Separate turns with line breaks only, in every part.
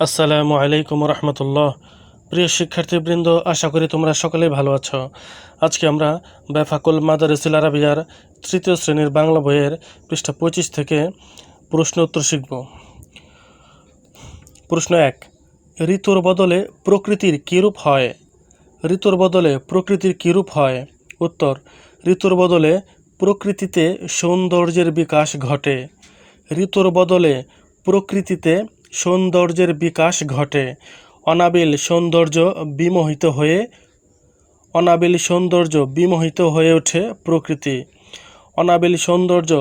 আসসালামু আলাইকুম রহমতুল্লাহ। প্রিয় শিক্ষার্থীবৃন্দ, আশা করি তোমরা সকলেই ভালো আছো। আজকে আমরা বেফাকুল মাদারিসিল আরাবিয়ার তৃতীয় শ্রেণীর বাংলা বইয়ের পৃষ্ঠা 25 থেকে প্রশ্ন উত্তর শিখব। প্রশ্ন 1, ঋতুর বদলে প্রকৃতির কীরূপ হয়? ঋতুর বদলে প্রকৃতির কীরূপ হয়? উত্তর, ঋতুর বদলে প্রকৃতিতে সৌন্দর্যের বিকাশ ঘটে। ঋতুর বদলে প্রকৃতিতে সৌন্দর্যের বিকাশ ঘটে। অনাবিল সৌন্দর্য বিমোহিত হয়ে ওঠে প্রকৃতি। অনাবিল সৌন্দর্য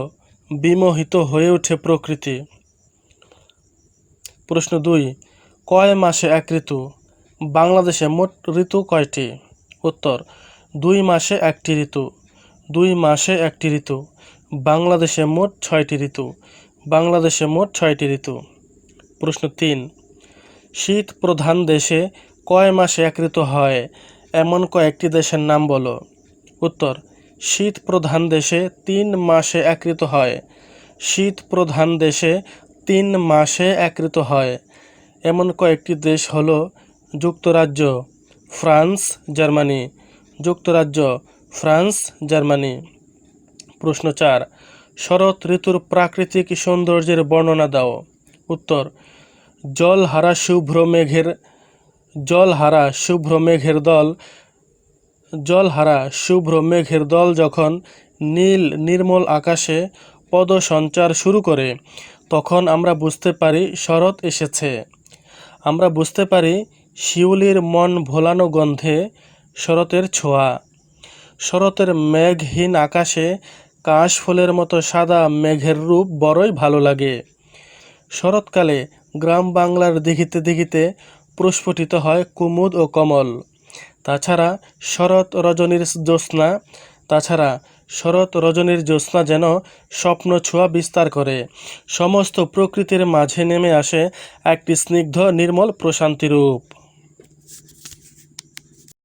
বিমোহিত হয়ে ওঠে প্রকৃতি। প্রশ্ন 2, কয় মাসে এক ঋতু? বাংলাদেশে মোট ঋতু কয়টি? উত্তর, 2 মাসে একটি ঋতু। 2 মাসে একটি ঋতু। বাংলাদেশে মোট 6টি ঋতু। বাংলাদেশে মোট 6টি ঋতু। প্রশ্ন 3, শীত প্রধান দেশে কয় মাসে এক ঋতু হয়? এমন কয়েকটি দেশের নাম বলো। উত্তর, শীত প্রধান দেশে 3 মাসে এক ঋতু হয়। শীত প্রধান দেশে 3 মাসে এক ঋতু হয়। এমন কয়েকটি দেশ হলো যুক্তরাজ্য, ফ্রান্স, জার্মানি। যুক্তরাজ্য, ফ্রান্স, জার্মানি। প্রশ্ন 4, শরৎ ঋতুর প্রাকৃতিক সৌন্দর্যের বর্ণনা দাও। উত্তর, জলহারা শুভ্র মেঘের দল যখন নীল নির্মল আকাশে পদসঞ্চার শুরু করে, তখন আমরা বুঝতে পারি শরৎ এসেছে। আমরা বুঝতে পারি শিউলির মন ভোলানো গন্ধে শরতের ছোঁয়া। শরতের মেঘহীন আকাশে কাশফুলের মতো সাদা মেঘের রূপ বড়ই ভালো লাগে। শরৎকালে গ্রাম বাংলার দিঘিতে দিঘিতে প্রস্ফুটিত হয় কুমুদ ও কমল। তাছাড়া শরৎ রজনীর জ্যোৎস্না যেন স্বপ্ন ছোঁয়া বিস্তার করে। সমস্ত প্রকৃতির মাঝে নেমে আসে একটি স্নিগ্ধ নির্মল প্রশান্তি রূপ।